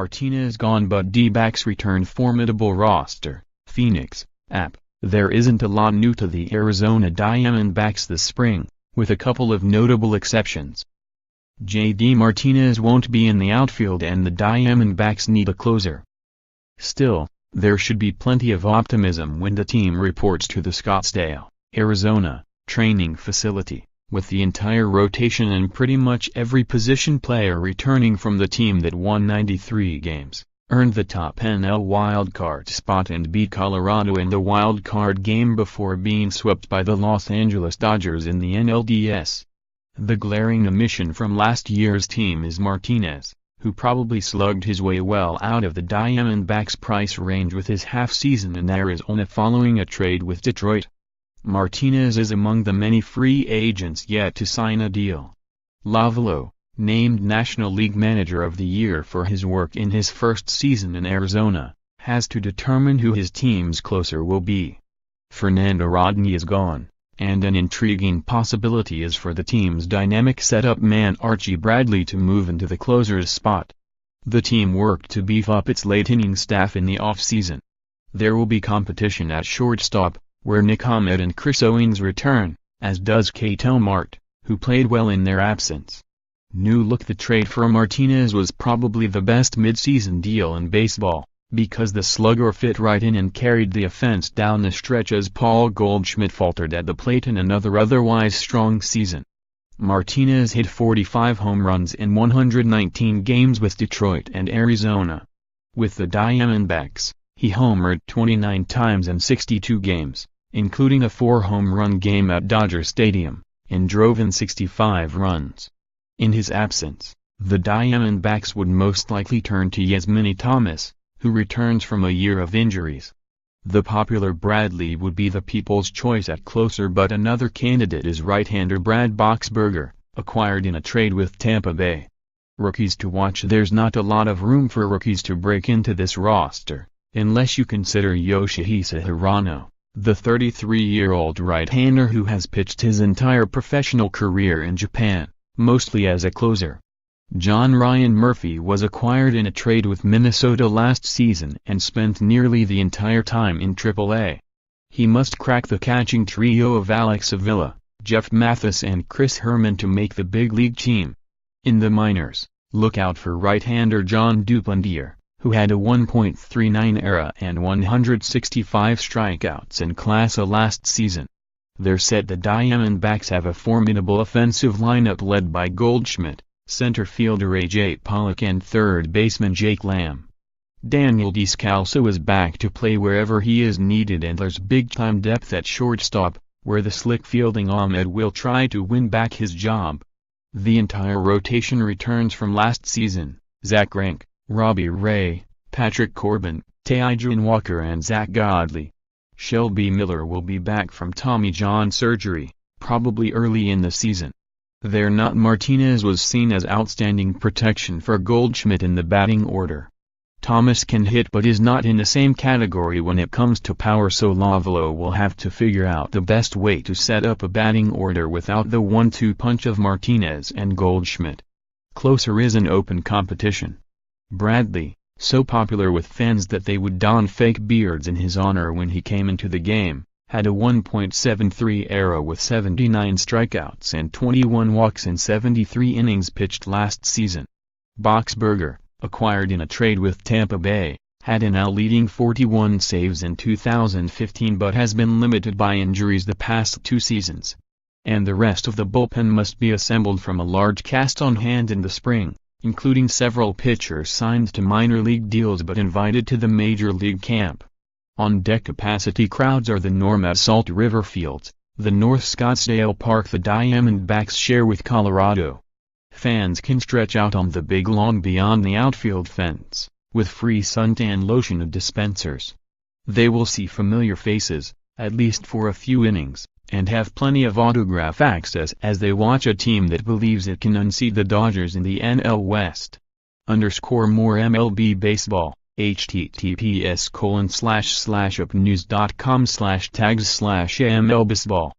Martinez gone but D-backs return formidable roster. Phoenix, App. There isn't a lot new to the Arizona Diamondbacks this spring, with a couple of notable exceptions. J.D. Martinez won't be in the outfield and the Diamondbacks need a closer. Still, there should be plenty of optimism when the team reports to the Scottsdale, Arizona, training facility, with the entire rotation and pretty much every position player returning from the team that won 93 games, earned the top NL wildcard spot and beat Colorado in the wildcard game before being swept by the Los Angeles Dodgers in the NLDS. The glaring omission from last year's team is Martinez, who probably slugged his way well out of the Diamondbacks' price range with his half-season in Arizona following a trade with Detroit. Martinez is among the many free agents yet to sign a deal. Lovello, named National League Manager of the Year for his work in his first season in Arizona, has to determine who his team's closer will be. Fernando Rodney is gone, and an intriguing possibility is for the team's dynamic setup man Archie Bradley to move into the closer's spot. The team worked to beef up its late-inning staff in the offseason. There will be competition at shortstop, where Nick Ahmed and Chris Owings return, as does Ketel Marte, who played well in their absence. New look: the trade for Martinez was probably the best mid-season deal in baseball, because the slugger fit right in and carried the offense down the stretch as Paul Goldschmidt faltered at the plate in another otherwise strong season. Martinez hit 45 home runs in 119 games with Detroit and Arizona. With the Diamondbacks, he homered 29 times in 62 games, including a 4-home-run game at Dodger Stadium, and drove in 65 runs. In his absence, the Diamondbacks would most likely turn to Yasmany Tomas, who returns from a year of injuries. The popular Bradley would be the people's choice at closer, but another candidate is right-hander Brad Boxberger, acquired in a trade with Tampa Bay. Rookies to watch: there's not a lot of room for rookies to break into this roster, unless you consider Yoshihisa Hirano, the 33-year-old right-hander who has pitched his entire professional career in Japan, mostly as a closer. John Ryan Murphy was acquired in a trade with Minnesota last season and spent nearly the entire time in AAA. He must crack the catching trio of Alex Avila, Jeff Mathis and Chris Herman to make the big league team. In the minors, look out for right-hander John Duplantier, who had a 1.39 ERA and 165 strikeouts in Class A last season. They're set: the Diamondbacks have a formidable offensive lineup led by Goldschmidt, center fielder A.J. Pollock and third baseman Jake Lamb. Daniel Descalso is back to play wherever he is needed, and there's big-time depth at shortstop, where the slick-fielding Ahmed will try to win back his job. The entire rotation returns from last season: Zach Greinke, Robbie Ray, Patrick Corbin, Taijuan Walker and Zach Godley. Shelby Miller will be back from Tommy John surgery, probably early in the season. Martinez was seen as outstanding protection for Goldschmidt in the batting order. Thomas can hit but is not in the same category when it comes to power, so Lovello will have to figure out the best way to set up a batting order without the 1-2 punch of Martinez and Goldschmidt. Closer is an open competition. Bradley, so popular with fans that they would don fake beards in his honor when he came into the game, had a 1.73 ERA with 79 strikeouts and 21 walks in 73 innings pitched last season. Boxberger, acquired in a trade with Tampa Bay, had an leading 41 saves in 2015 but has been limited by injuries the past 2 seasons. And the rest of the bullpen must be assembled from a large cast on hand in the spring, including several pitchers signed to minor league deals but invited to the major league camp. On-deck capacity crowds are the norm at Salt River Fields, the North Scottsdale park the Diamondbacks share with Colorado. Fans can stretch out on the big lawn beyond the outfield fence, with free suntan lotion dispensers. They will see familiar faces, at least for a few innings, and have plenty of autograph access as they watch a team that believes it can unseat the Dodgers in the NL West. _more MLB baseball. https://upnews.com/tags/mlbaseball